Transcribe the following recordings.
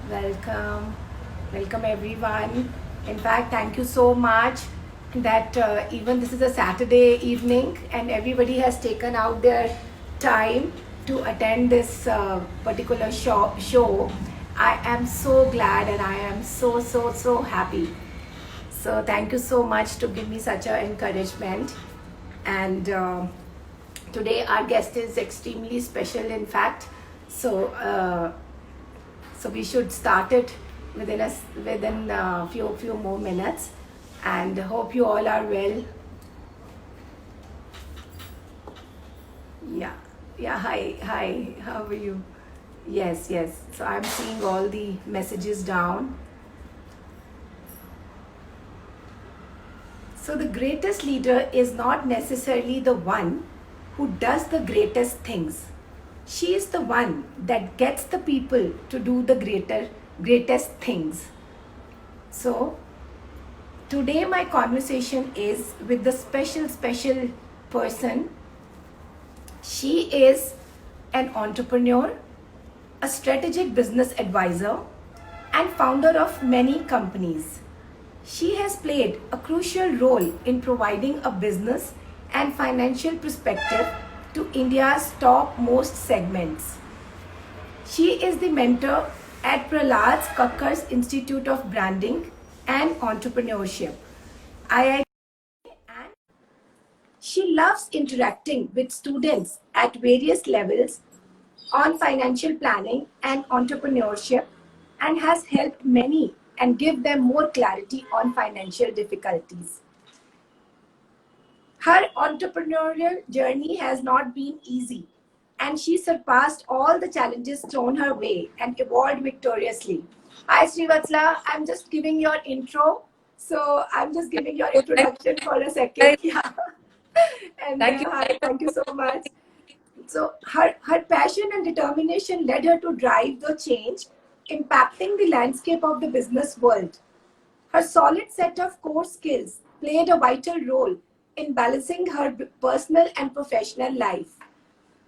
Welcome, welcome everyone. In fact, thank you so much that even this is a Saturday evening and everybody has taken out their time to attend this particular show. I am so glad and I am so happy. So thank you so much to give me such an encouragement. And today our guest is extremely special. In fact, so. So we should start it within a few more minutes, and hope you all are well. Yeah, yeah. Hi. How are you? Yes. So I'm seeing all the messages down. So the greatest leader is not necessarily the one who does the greatest things. She is the one that gets the people to do the greatest things. So today my conversation is with the special person. She is an entrepreneur, a strategic business advisor, and founder of many companies. She has played a crucial role in providing a business and financial perspective to India's top most segments. She is the mentor at Prahlad Kakkar's Institute of Branding and Entrepreneurship, IIT, and she loves interacting with students at various levels on financial planning and entrepreneurship and has helped many and give them more clarity on financial difficulties. Her entrepreneurial journey has not been easy, and she surpassed all the challenges thrown her way and evolved victoriously. Hi, Srivathsala. I'm just giving your intro. So I'm just giving your introduction for a second. Yeah. And Thank you. hi, thank you so much. So her passion and determination led her to drive the change, impacting the landscape of the business world. Her solid set of core skills played a vital role in balancing her personal and professional life.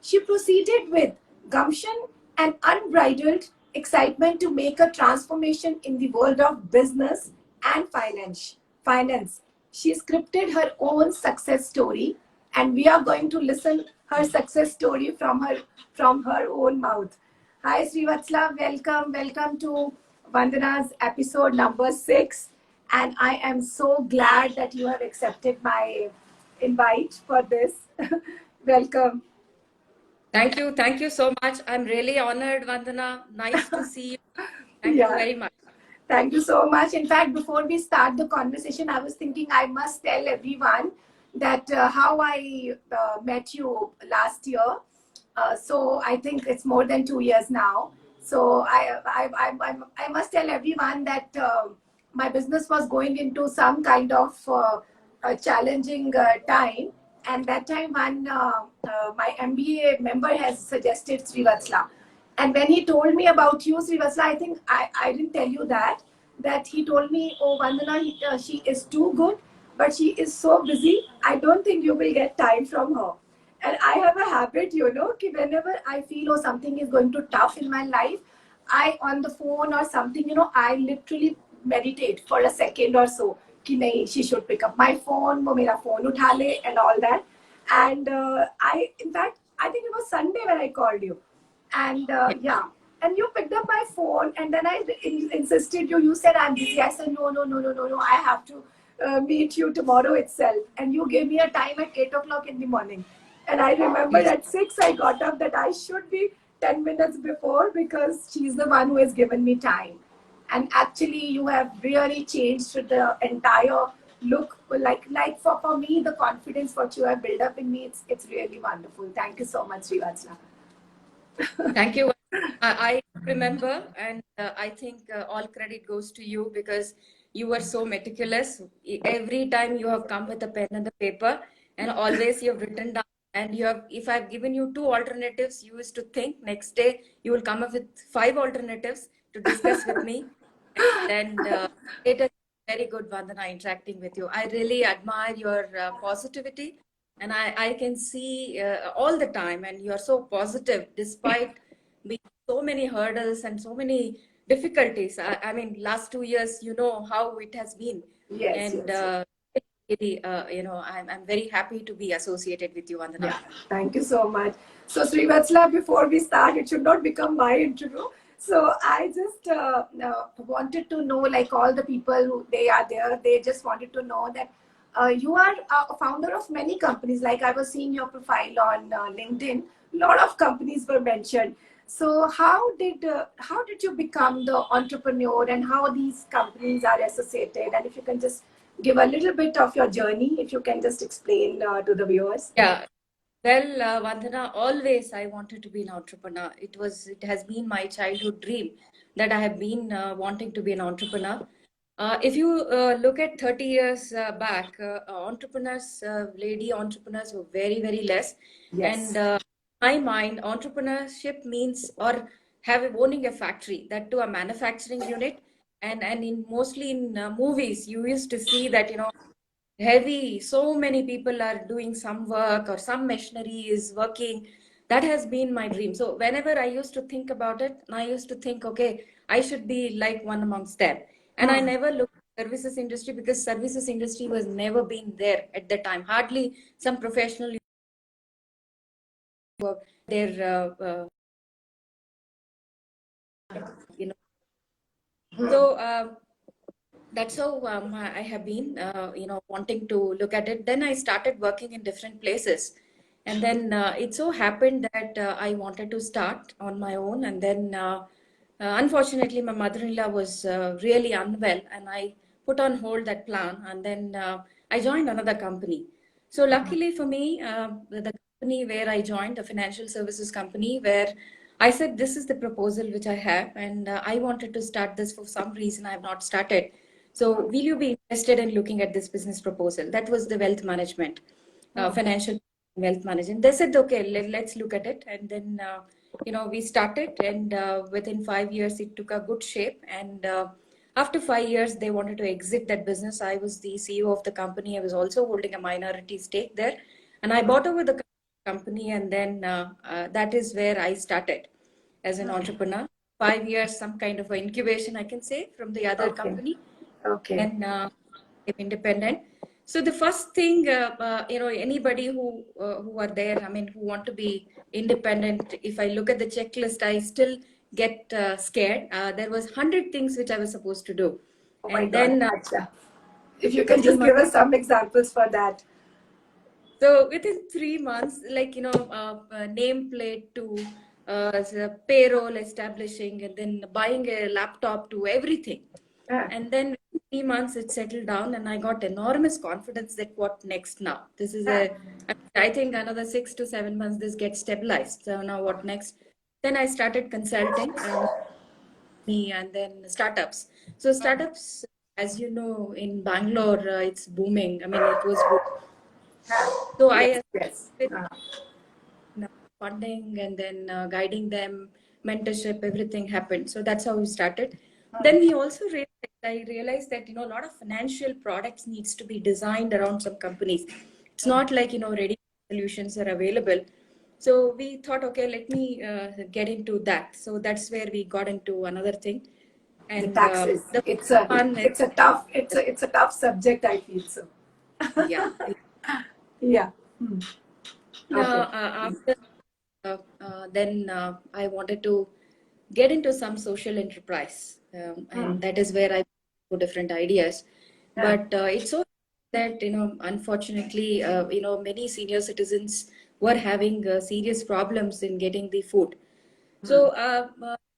She proceeded with gumption and unbridled excitement to make a transformation in the world of business and finance. She scripted her own success story, and we are going to listen her success story from her own mouth. Hi Srivathsala, welcome to Vandana's episode number 6, and I am so glad that you have accepted my invite for this. Welcome. Thank you. Thank you so much. I'm really honored, Vandana. Nice to see you. Thank you Yeah. very much. Thank you so much. In fact, before we start the conversation, I was thinking I must tell everyone that how I met you last year. So I think it's more than 2 years now. So I must tell everyone that my business was going into some kind of a challenging time. And that time, my MBA member has suggested Srivathsala. And when he told me about you, Srivathsala, I think I didn't tell you that he told me, oh, Vandana, she is too good, but she is so busy. I don't think you will get time from her. And I have a habit, ki whenever I feel oh, something is going to tough in my life, I on the phone or something, I literally meditate for a second or so. Ki nahi, she should pick up my phone, wo mera phone utha le, and all that. And in fact, I think it was Sunday when I called you. And yeah, and you picked up my phone, and then I insisted you. You said I'm busy. I said no. I have to meet you tomorrow itself. And you gave me a time at 8 o'clock in the morning. And I remember Yes. at 6 I got up that I should be 10 minutes before because she's the one who has given me time. And actually, you have really changed the entire look. Like for me, the confidence what you have built up in me, it's really wonderful. Thank you so much, Srivathsala. Thank you. I remember, and I think all credit goes to you because you were so meticulous. Every time you have come with a pen and the paper, and always you have written down. And you have, if I've given you 2 alternatives, you used to think next day you will come up with 5 alternatives to discuss with me. And it is very good, Vandana, interacting with you. I really admire your positivity, and I can see all the time, and you are so positive despite being so many hurdles and so many difficulties. I mean, last 2 years, you know how it has been. Yes, And yes. really, I'm very happy to be associated with you, Vandana. Yeah, thank you so much. So, Srivathsala, before we start, it should not become my interview. So, I just wanted to know, like all the people who they are there, they just wanted to know that you are a founder of many companies. Like I was seeing your profile on LinkedIn, a lot of companies were mentioned. So, how did you become the entrepreneur, and how these companies are associated? And if you can just give a little bit of your journey, if you can just explain to the viewers. Yeah. Well, Vandana, always I wanted to be an entrepreneur. It has been my childhood dream that I have been wanting to be an entrepreneur. If you look at 30 years back, lady entrepreneurs were very, very less. And Yes. in my mind, entrepreneurship means or owning a factory, that to a manufacturing unit. And in mostly in movies, you used to see that, heavy, so many people are doing some work or some machinery is working. That has been my dream. So whenever I used to think about it, I used to think, okay, I should be like one amongst them. And I Hmm. never looked at services industry because services industry was never been there at the time. Hardly some professional work there, you know. So that's how I have been, wanting to look at it. Then I started working in different places, and then it so happened that I wanted to start on my own, and then unfortunately, my mother-in-law was really unwell, and I put on hold that plan, and then I joined another company. So luckily for me, the company where I joined, a financial services company, where I said this is the proposal which I have, and I wanted to start this. For some reason, I have not started. So, will you be interested in looking at this business proposal? That was the wealth management, Hmm. financial wealth management. They said, okay, let's look at it. And then, we started, and within 5 years, it took a good shape. And after 5 years, they wanted to exit that business. I was the CEO of the company. I was also holding a minority stake there. And I bought over the company, and then that is where I started as an entrepreneur. 5 years, some kind of incubation, I can say, from the other Okay. company, Okay. and became independent. So the first thing, anybody who are there, I mean, who want to be independent. If I look at the checklist, I still get scared. There was 100 things which I was supposed to do, Oh my and God. then Acha. If you can three just give months. us some examples for that. So within 3 months, like nameplate to payroll establishing, and then buying a laptop to everything. Ah, And then within 3 months, it settled down, and I got enormous confidence that what next now? This is ah. I think another 6 to 7 months, this gets stabilized. So now what next? Then I started consulting me and then startups. So startups, as you know, in Bangalore, it's booming. I mean, it was booming. So Yes, I yes. Ah. funding, and then guiding them, mentorship, everything happened. So that's how we started. Then we also I realized that a lot of financial products needs to be designed around some companies. It's not like ready solutions are available. So we thought, okay, let me get into that. So that's where we got into another thing, The and taxes. the It's a fun is it's a tough it's a tough subject, I feel so. yeah. Yeah. Hmm. Okay. After then I wanted to get into some social enterprise, Hmm. and that is where I put different ideas. Yeah. But it's so that unfortunately, many senior citizens were having serious problems in getting the food. So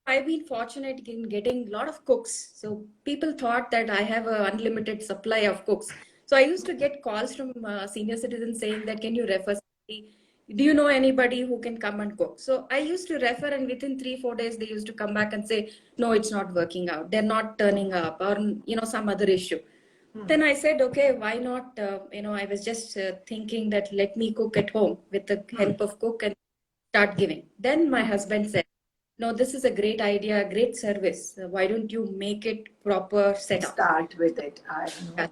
I've been fortunate in getting a lot of cooks. So people thought that I have an unlimited supply of cooks. So I used to get calls from senior citizens saying that, can you refer somebody? Do you know anybody who can come and cook? So I used to refer, and within 3 4 days they used to come back and say, no, it's not working out. They're not turning up, or some other issue. Then I said, okay, why not? I was just thinking that let me cook at home with the Hmm. help of cook and start giving. Then my husband said, no, this is a great idea, great service. Why don't you make it proper setup? Start with it. I Yeah, know.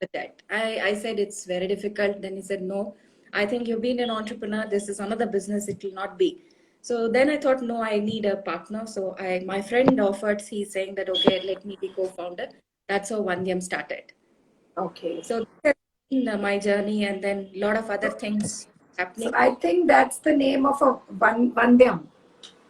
with that. I said it's very difficult. Then he said, no, I think you've been an entrepreneur. This is another business. It will not be. So then I thought, no, I need a partner. So my friend offered, he's saying that, okay, let me be co-founder. That's how Vandyam started. Okay. So that's been my journey, and then a lot of other things So happening. I think that's the name of a Vandyam.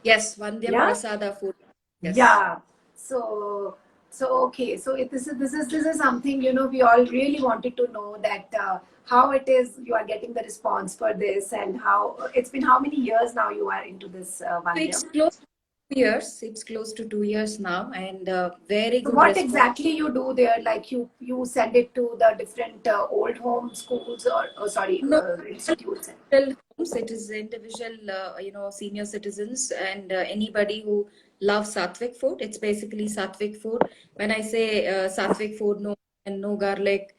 Yes, Vandyam Yeah. Prasada food. Yes. Yeah. So okay. So this is something, we all really wanted to know that how it is you are getting the response for this, and how it's been how many years now you are into this So it's Vandyam. close to 2 years. It's close to 2 years now, and very So good what response. exactly you do there? Like you send it to the different old home schools, or sorry, No, institutes. individual homes. It is individual, senior citizens and anybody who loves Sattvic food. It's basically Sattvic food. When I say Sattvic food, no and no garlic,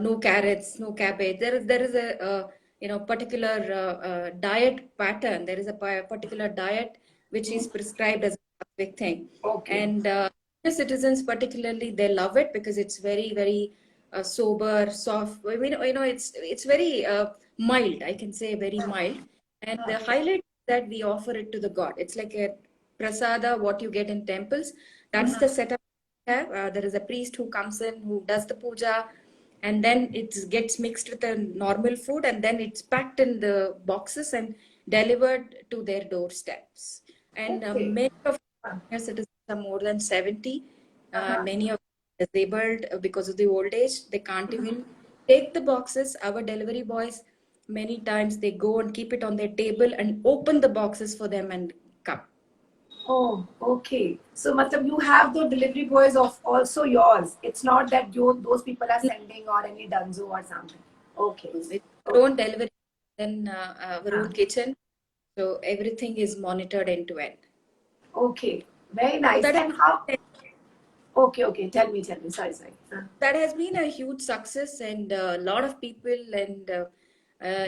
no carrots, no cabbage. There is a particular diet pattern. There is a particular diet which is prescribed as a Sattvic thing, Okay. and senior citizens particularly they love it because it's very very sober, soft. I mean, it's very mild. I can say very mild. And the highlight is that we offer it to the god. It's like a prasada, what you get in temples. That's the setup we have. There is a priest who comes in who does the puja, and then it gets mixed with the normal food, and then it's packed in the boxes and delivered to their doorsteps. And Okay. many of Uh, senior citizens are more than 70. uh-huh. Many of them are disabled because of the old age. They can't even take the boxes. Our delivery boys, many times they go and keep it on their table and open the boxes for them and come. Oh, okay. So, matlab, you have the delivery boys of also yours. It's not that those people are sending or any dunzo or something. Okay. It's our Okay. own delivery, then our Huh. own kitchen. So everything is monitored end to end. Okay. Very So nice. that And how? is Okay, okay. Tell me, tell me. Sorry, sorry. that has been a huge success, and a lot of people, and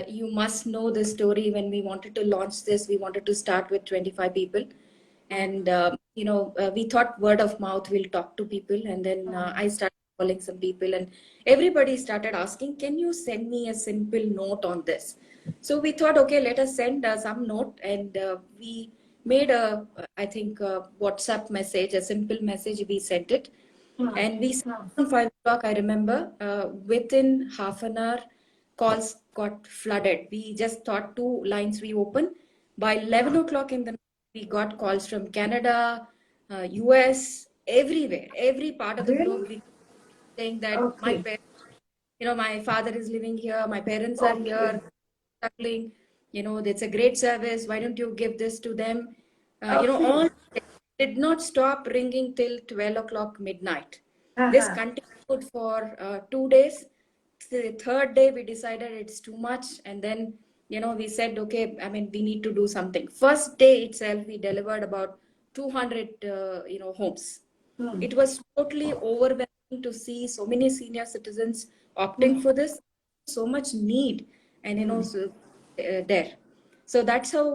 you must know the story. When we wanted to launch this, we wanted to start with 25 people, and we thought word of mouth will talk to people, and then I started calling some people, and everybody started asking, can you send me a simple note on this? So we thought, okay, let us send some note, and we made I think WhatsApp message, a simple message. We sent it, Hmm. and we sent Hmm. on 5 o'clock. I remember within half an hour, calls got flooded. We just thought two lines we open. By 11 o'clock in the night, we got calls from Canada, US, everywhere, every part of the globe. Really? We saying that Okay. my father is living here, my parents are Okay. here, struggling, it's a great service. Why don't you give this to them? Okay. All did not stop ringing till 12 o'clock midnight. This Uh-huh. continued for 2 days. The third day, we decided it's too much. And then, we said, okay, I mean, we need to do something. First day itself, we delivered about 200, homes. Hmm. It was totally overwhelming to see so many senior citizens Hmm. opting for this. So much need, and Hmm. there. So that's how.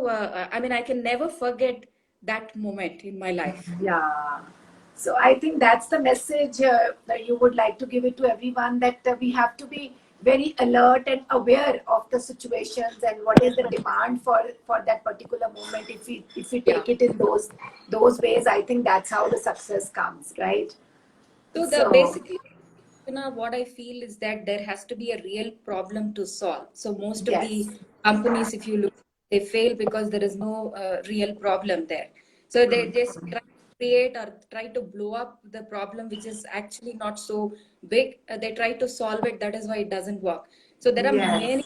I mean, I can never forget that moment in my life. Yeah. So I think that's the message that you would like to give it to everyone, that we have to be very alert and aware of the situations and what is the demand for that particular moment. If we Yeah. take it in those ways, I think that's how the success comes, right? So the So basically, what I feel is that there has to be a real problem to solve. So most of yes, the companies, if you look, they fail because there is no real problem there. So they just try to create or try to blow up the problem, which is actually not so big. They try to solve it. That is why it doesn't work. So there are yes,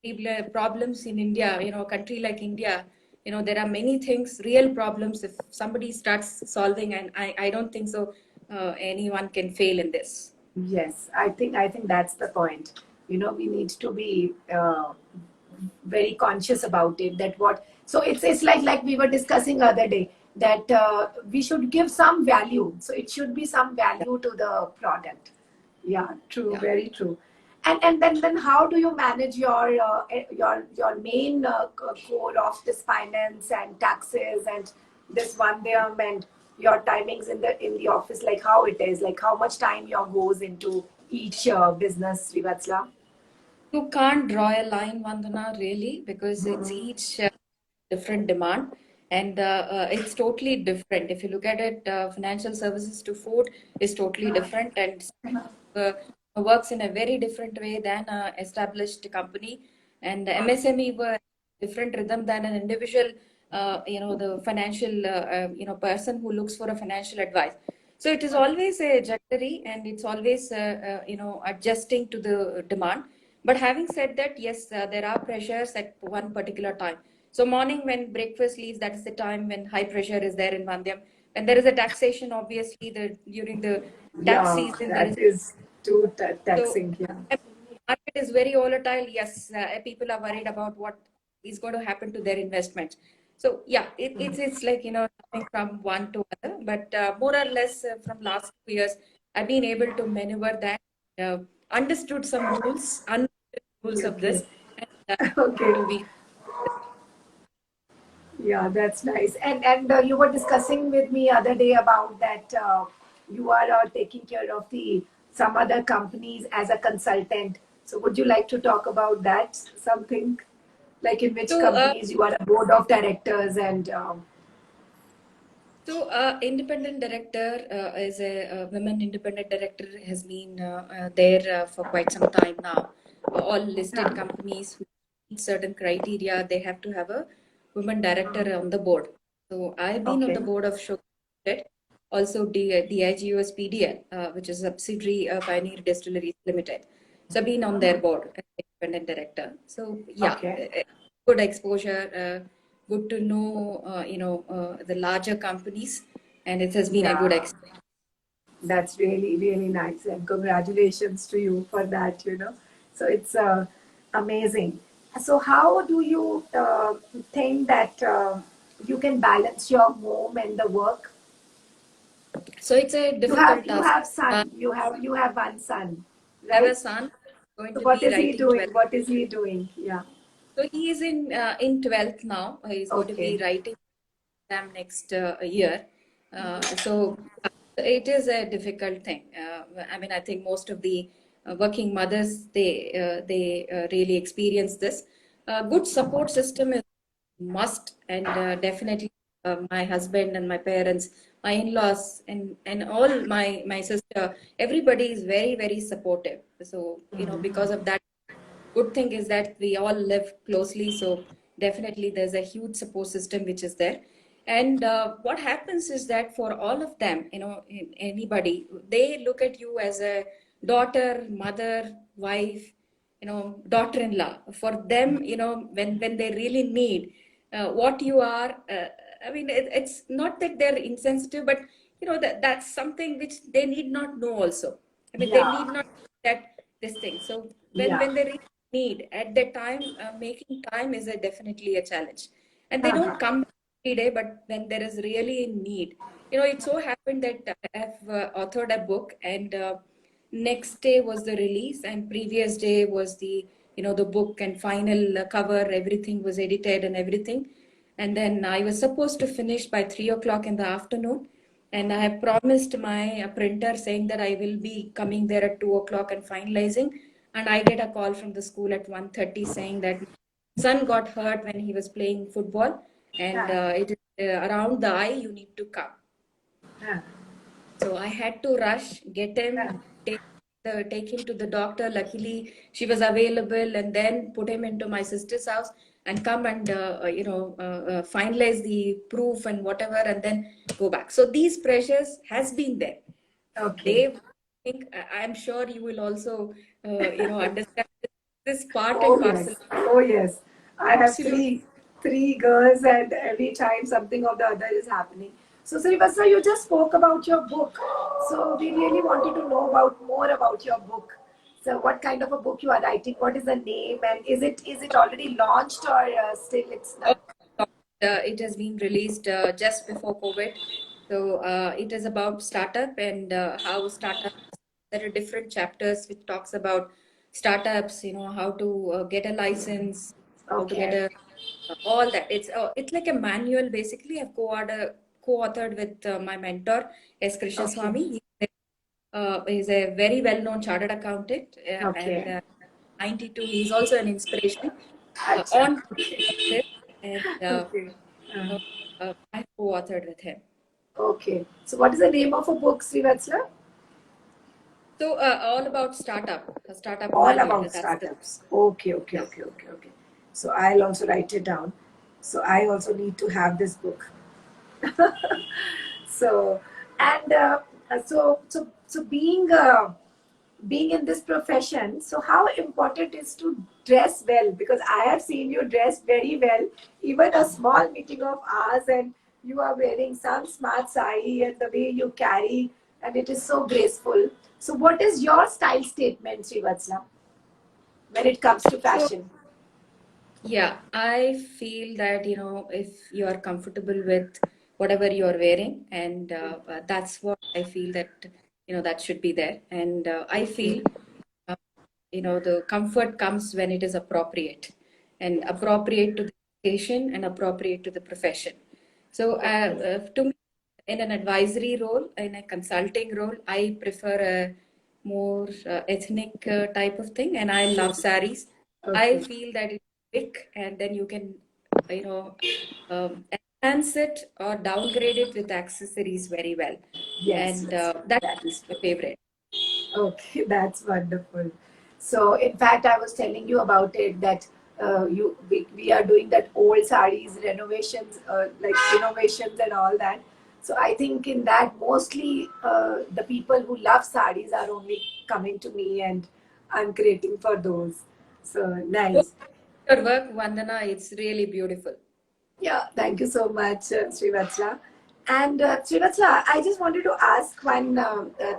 many problems in India, a country like India. There are many things, real problems. If somebody starts solving, and I don't think so, anyone can fail in this. yes. I think that's the point. We need to be very conscious about it, that what, so it's like we were discussing other day, that we should give some value, so it should be some Yeah, value to the product. Yeah, true, yeah. very true. And then how do you manage your main core of this finance and taxes and this one them, and your timings in the office, like how it is, like how much time your goes into each business, Srivathsala? You can't draw a line, Vandana, really, because it's each. different demand, and it's totally different. If you look at it, financial services to food is totally different, and uh, works in a very different way than a established company, and the MSME were different rhythm than an individual, the financial, person who looks for a financial advice. So it is always a judgery, and it's always, adjusting to the demand. But having said that, yes, there are pressures at one particular time. So morning when breakfast leaves, that is the time when high pressure is there in Vandyam. When there is a taxation, obviously, during the tax Yeah, season, there is. that is too So taxing. Yeah. market is very volatile. Yes, people are worried about what is going to happen to their investments. So yeah, it's like jumping from one to other. But more or less from last 2 years, I've been able to maneuver that, understood some rules, understood rules of Okay. this, and able Okay. to be. Yeah, that's nice. And you were discussing with me other day about that you are taking care of the some other companies as a consultant. So would you like to talk about that? Something like in which So companies you are a board of directors and independent director is a women independent director has been there for quite some time now. All listed yeah. companies who meet certain criteria, they have to have a women director on the board. So I've been on Okay. the board of Sugar, also DIGUS PDL, which is a subsidiary Pioneer Distilleries Limited. So I've been on their board as independent director. So yeah, Okay. good exposure. Good to know, the larger companies, and it has been a good Yeah. experience. That's really, really nice. And congratulations to you for that. So it's amazing. So, how do you think that you can balance your home and the work? So it's a You have difficult you task. have Uh, son. You have one son, I have a right? son going So to what be is he writing doing? 12th. What is he doing? Yeah. So he is in 12th now. He's going to be Okay. writing exam next year. So it is a difficult thing. I mean, I think most of the working mothers they really experience this. Good support system is must, and definitely my husband and my parents, my in-laws, and all my sister, everybody is very very supportive. So because of that, good thing is that we all live closely, so definitely there's a huge support system which is there. And what happens is that for all of them, anybody, they look at you as a daughter, mother, wife, daughter-in-law. For them, when they really need what you are, I mean, it's not that they're insensitive, but that's something which they need not know also. I mean, they need Yeah. not that this thing. So when Yeah. they really need at that time, making time is definitely a challenge, and they don't Uh-huh. come every day. But when there is really a need, it so happened that I have authored a book, and next day was the release, and previous day was the book and final cover. Everything was edited and everything, and then I was supposed to finish by 3 o'clock in the afternoon, and I have promised my printer saying that I will be coming there at 2 o'clock and finalizing. And I get a call from the school at 1:30 saying that son got hurt when he was playing football, and Yeah. it is around the eye. You need to come. Yeah. So I had to rush, get Yeah. him, take him to the doctor. Luckily, she was available, and then put him into my sister's house and come and finalize the proof and whatever, and then go back. So these pressures has been there. Okay. They think I'm sure you will also understand this part Oh and parcel. yes, oh yes. I have Absolutely. three girls, and every time something or the other is happening. So, Srivathsala, you just spoke about your book. So, we really wanted to know about more about your book. So, what kind of a book you are writing? What is the name, and is it already launched or still it's Oh, not? it has been released just before COVID. So it is about startup and how startups. There are different chapters which talks about startups. How to get a license, how to get Okay, a all that. It's like a manual basically. I've co-authored with my mentor S. okay, Krishnaswamy. He's a very well-known chartered accountant, and okay. 92. He's also an inspiration Acha. on Okay. this. and Okay. you know, I co-authored with him. Okay. So, what is the name of a book, Srivathsala? So all about startup All manual. about That's the startups. Okay, okay, yeah. okay, okay, okay. So, I'll also write it down. So, I also need to have this book. So, and so being in this profession, so how important is to dress well? Because I have seen you dress very well, even a small meeting of ours, and you are wearing some smart sari and the way you carry, and it is so graceful. So, what is your style statement, Srivatsala, when it comes to So fashion? yeah, I feel that if you are comfortable with whatever you are wearing, and that's what I feel that that should be there. And I Okay. feel uh, the comfort comes when it is appropriate, and appropriate to the occasion and appropriate to the profession. So Okay. to me, in an advisory role, in a consulting role, I prefer a more ethnic type of thing, and I love saris. I Okay. feel that it's quick, and then you can, you know, enhance it or downgrade it with accessories very well, Yes, and yes, that's that is my true. favorite. Okay, that's wonderful. So, in fact, I was telling you about it that we are doing that old sarees renovations, like innovations and all that. So, I think in that mostly the people who love sarees are only coming to me, and I'm creating for those. So Go nice. your work, Vandana. It's really beautiful. Yeah, thank you so much, Srivatsala. And Srivatsala, I just wanted to ask one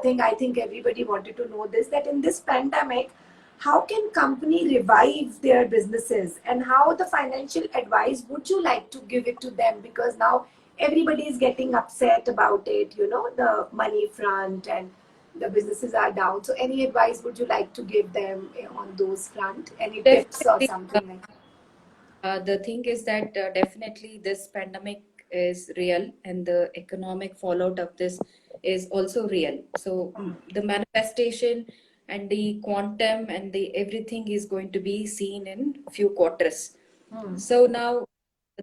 thing. I think everybody wanted to know this, that in this pandemic, how can company revive their businesses, and how the financial advice would you like to give it to them? Because now everybody is getting upset about it, the money front, and the businesses are down. So any advice would you like to give them on those front? Any tips or Definitely. something like that? The thing is that definitely this pandemic is real, and the economic fallout of this is also real. So the manifestation and the quantum and the everything is going to be seen in few quarters. Hmm. So now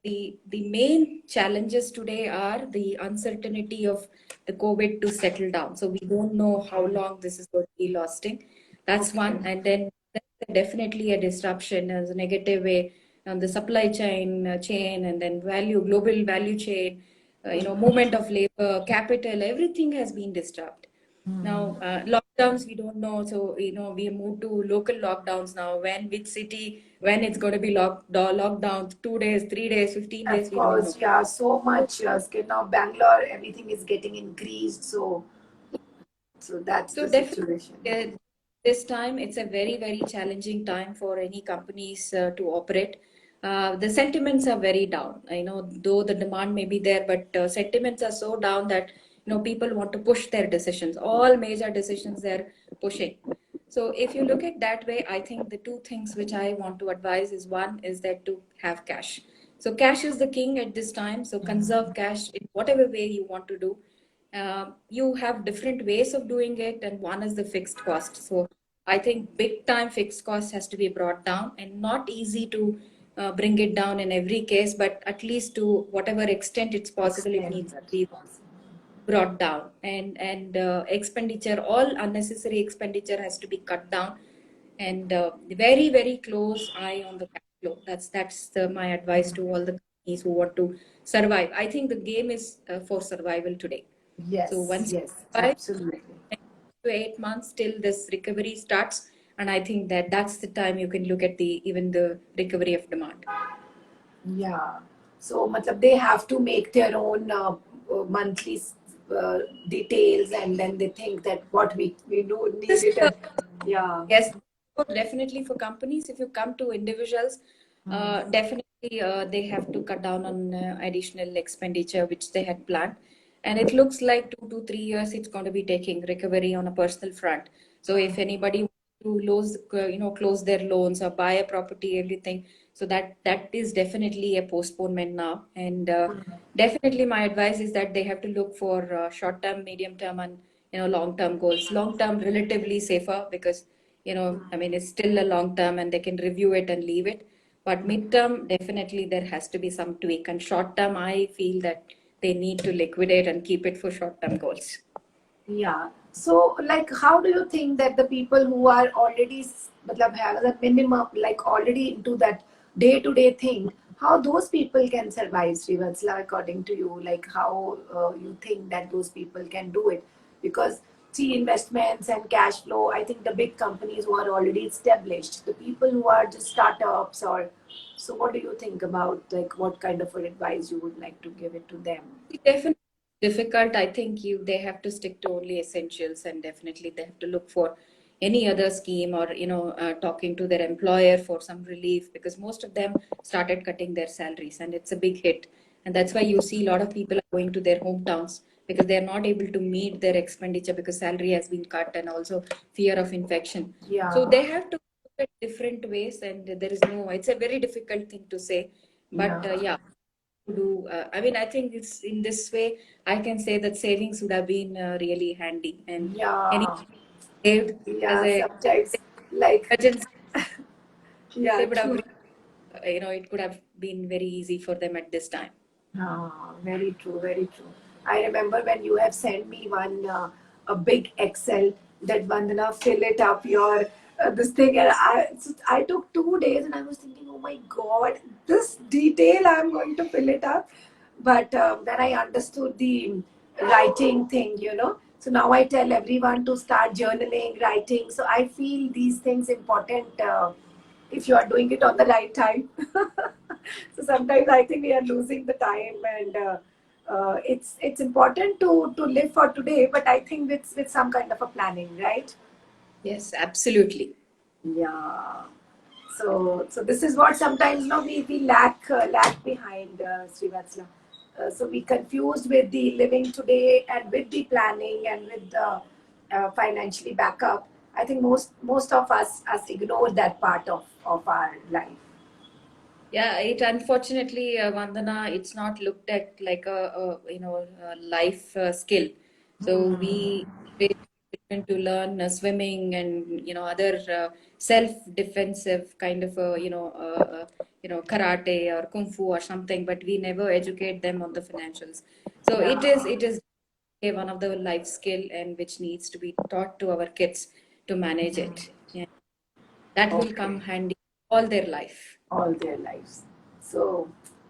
the main challenges today are the uncertainty of the COVID to settle down. So we don't know how long this is going to be lasting. That's Okay. one, and then there's definitely a disruption as a negative way on the supply chain, and then global value chain, movement of labor, capital, everything has been disrupted. Now, lockdowns, we don't know. So, we moved to local lockdowns now. Which city, when it's going to be lockdown, 2 days, 3 days, 15 days, Of we don't know. course, yeah, so much. Now, Bangalore, everything is getting increased. So that's So the definitely, situation. this time it's a very, very challenging time for any companies to operate. The sentiments are very down. I know, though the demand may be there, but sentiments are so down that people want to push their decisions. All major decisions they're pushing. So if you look at that way, I think the two things which I want to advise is, one is that to have cash. So cash is the king at this time. So conserve cash in whatever way you want to do. You have different ways of doing it, and one is the fixed cost. So I think big time fixed cost has to be brought down, and not easy to bring it down in every case, but at least to whatever extent it's possible, it Extend needs to that be possible. brought down. And expenditure, all unnecessary expenditure has to be cut down, and very, very close eye on the cash flow. That's my advice to all the companies who want to survive. I think the game is for survival today. So Yes, once you yes, survive, absolutely. next 6 to 8 months till this recovery starts, and I think that that's the time you can look at the even the recovery of demand. Yeah. So, matlab, they have to make their own monthly uh, details, and then they think that what we do need Just it. And, yeah. yes, definitely for companies. If you come to individuals, definitely they have to cut down on additional expenditure which they had planned. And it looks like 2 to 3 years it's going to be taking recovery on a personal front. So if anybody wants to close their loans or buy a property, everything, so that is definitely a postponement now. And definitely my advice is that they have to look for short term, medium term, and long term goals. Long term relatively safer because I mean, it's still a long term and they can review it and leave it. But midterm, definitely there has to be some tweak. And short term, I feel that they need to liquidate and keep it for short term goals. Yeah. So, like, how do you think that the people who are already, matlab, have the minimum, like, already into that day-to-day thing, how those people can survive, Srivathsala, according to you? Like, how you think that those people can do it? Because, see, investments and cash flow, I think the big companies who are already established, the people who are just startups, or so, what do you think about, like, what kind of advice you would like to give it to them? Definitely difficult. I think they have to stick to only essentials, and definitely they have to look for any other scheme, or talking to their employer for some relief, because most of them started cutting their salaries and it's a big hit. And that's why you see a lot of people are going to their hometowns, because they are not able to meet their expenditure because salary has been cut, and also fear of infection. So Yeah. they have to look at different ways, and there is no, it's a very difficult thing to say. But Yeah. yeah, do I mean, I think it's in this way I can say that savings would have been really handy, and any Yeah. saved as Yeah, a sometimes like emergency, yeah, they would have true. it could have been very easy for them at this time. Ah, very true, very true. I remember when you have sent me one a big Excel that Vandana fill it up your this thing, and I took 2 days and I was thinking, oh my God, this detail I'm going to fill it up. But then I understood the writing thing, you know. So now I tell everyone to start journaling, writing. So I feel these things important if you are doing it on the right time. So sometimes I think we are losing the time, and it's important to live for today, but I think with some kind of a planning, right? Yes, absolutely. Yeah. So this is what sometimes we lack behind, Srivatsala. So we confused with the living today and with the planning and with the financially backup. I think most of us ignore that part of our life. Yeah, it unfortunately, Vandana, it's not looked at like a life skill. So we raise children to learn swimming and other self-defensive kind of karate or kung fu or something, but we never educate them on the financials. So it is Yeah. it is one of the life skill, and which needs to be taught to our kids to manage it. Yeah, that will come Okay. handy all their life. All their lives. So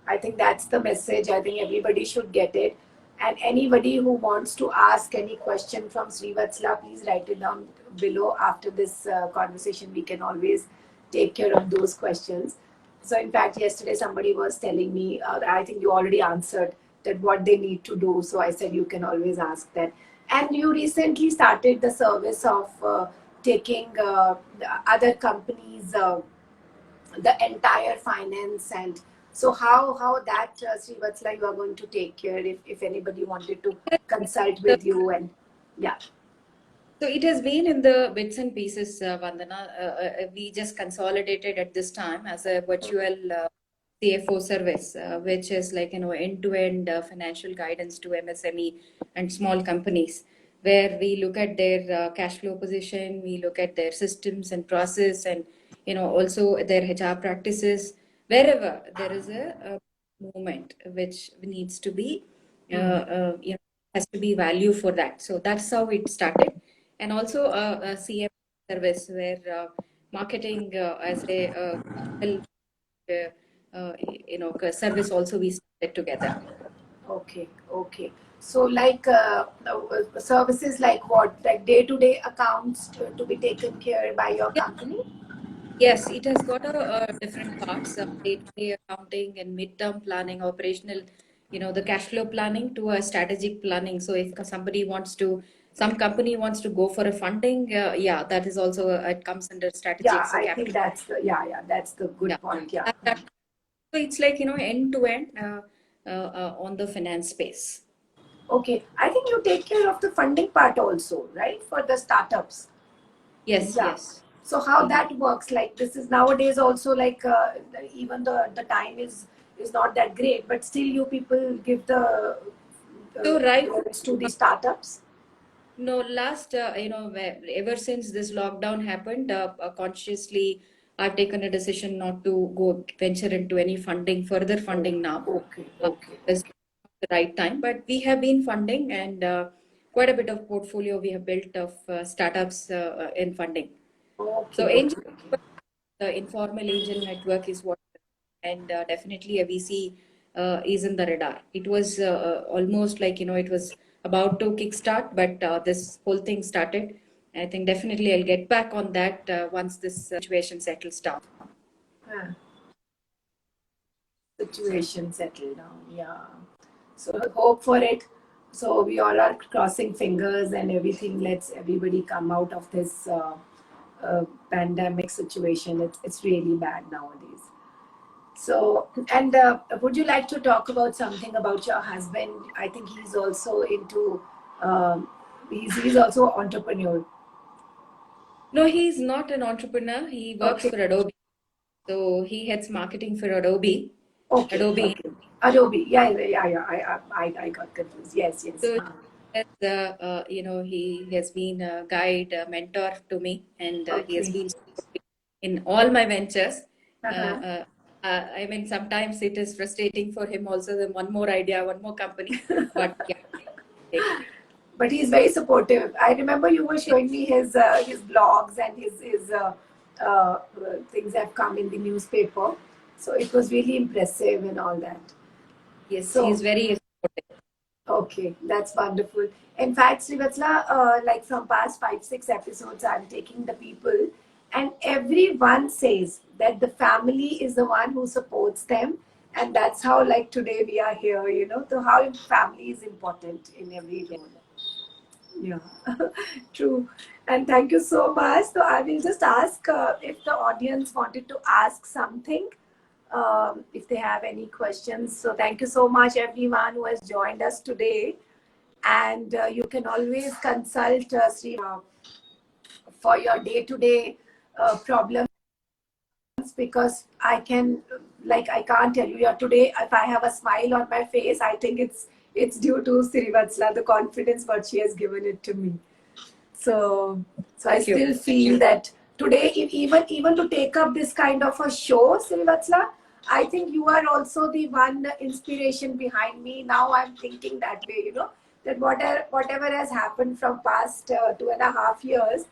I think that's the message. I think everybody should get it. And anybody who wants to ask any question from Srivatsala, please write it down below. After this conversation, we can always take care of those questions. So, in fact, yesterday somebody was telling me, I think you already answered that what they need to do. So, I said you can always ask that. And you recently started the service of taking the other companies. The entire finance, and so how that Srivatsala you are going to take care if anybody wanted to consult with you, and yeah. So it has been in the bits and pieces, Vandana. We just consolidated at this time as a virtual CFO service, which is like end-to-end financial guidance to MSME and small companies, where we look at their cash flow position, we look at their systems and process, and also their HR practices. Wherever there is a movement which needs to be, has to be value for that. So that's how it started, and also a CM service where marketing as a digital, service also we started together. Okay, okay. So like services like what, like day-to-day accounts to be taken care by your company? Yes, it has got different parts, day-to-day accounting and midterm planning, operational, the cash flow planning to a strategic planning. So if some company wants to go for a funding, yeah, that is also, it comes under strategic. Yeah, So I think capital, that's the, yeah, that's the yeah. good point. Yeah. So it's like, end to end on the finance space. Okay, I think you take care of the funding part also, right, for the startups. Yes, Yeah. yes. So how that works? Like this is nowadays also like even the time is not that great, but still you people give the So right loans to the startups. No, last, ever since this lockdown happened, consciously I've taken a decision not to go venture into any further funding now. Okay, okay. It's the right time, but we have been funding and quite a bit of portfolio we have built of startups in funding. So Okay, angel, okay, okay. the informal angel network is what, and definitely a VC is in the radar. It was almost like, it was about to kickstart, but this whole thing started. I think definitely I'll get back on that once this situation settles down. Ah, situation settle down, yeah. So hope for it. So we all are crossing fingers and everything. Let's everybody come out of this pandemic situation. It's really bad nowadays. So, and would you like to talk about something about your husband? I think he's also into, um, he's also entrepreneur. No, he's not an entrepreneur. He works Okay, for Adobe. So he heads marketing for Adobe. okay, Adobe. okay. Adobe, yeah, yeah, yeah. I got confused. Yes, yes. So he has been a guide, a mentor to me, and he has Okay. been in all my ventures. Uh, Uh-huh. uh, I mean, sometimes it is frustrating for him also. Then one more idea, one more company, but yeah, take it. But he's very supportive. I remember you were showing me his blogs and his things have come in the newspaper. So it was really impressive and all that. Yes, he is So very supportive. okay, that's wonderful. In fact, Srivathsala, like from past 5, 6 episodes, I'm taking the people, and everyone says that the family is the one who supports them, and that's how, like today, we are here. So how family is important in every role. Yeah, true. And thank you so much. So I will just ask if the audience wanted to ask something, if they have any questions. So thank you so much, everyone who has joined us today. And you can always consult Sri for your day-to-day problems, because I can't tell you. Yeah, today, if I have a smile on my face, I think it's due to Srivathsala, the confidence what she has given it to me. So I Thank you. still feel that today, even to take up this kind of a show, Srivathsala, I think you are also the one inspiration behind me. Now I'm thinking that way, that whatever has happened from past 2.5 years,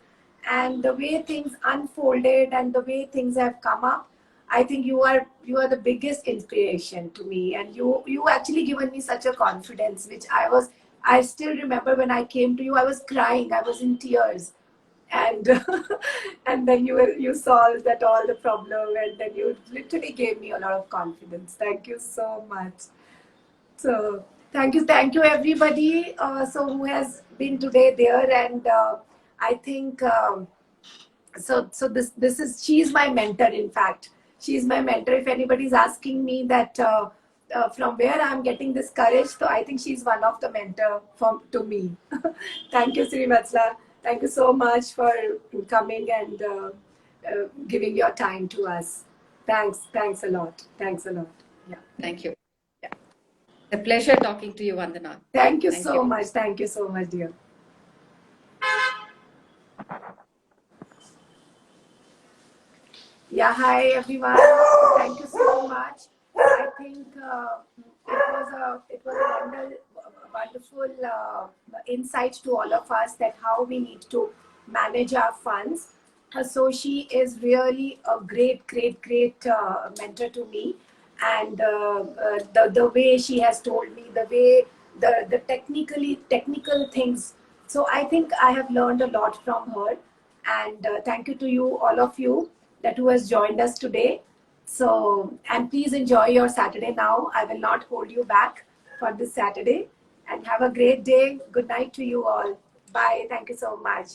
and the way things unfolded and the way things have come up, I think you are the biggest inspiration to me, and you actually given me such a confidence, which I still remember when I came to you, I was crying, I was in tears, and and then you solved that all the problem, and then you literally gave me a lot of confidence. Thank you so much. So thank you everybody. So who has been today there, and I think. So this is she's my mentor. In fact, she's my mentor. If anybody's asking me that from where I'm getting this courage, so I think she's one of the mentor to me. Thank you, Srivathsala. Thank you so much for coming and giving your time to us. Thanks a lot. Thanks a lot. Yeah. Thank you. Yeah. A pleasure talking to you, Vandana. Thank you Thank you. so much. Thank you so much, dear. Yeah, hi everyone. Thank you so much. I think it was a wonderful insight to all of us that how we need to manage our funds. So she is really a great mentor to me, and the way she has told me, the way the technical things. So I think I have learned a lot from her, and thank you to you, all of you, that who has joined us today. So, and please enjoy your Saturday now. I will not hold you back for this Saturday. And have a great day. Good night to you all. Bye. Thank you so much.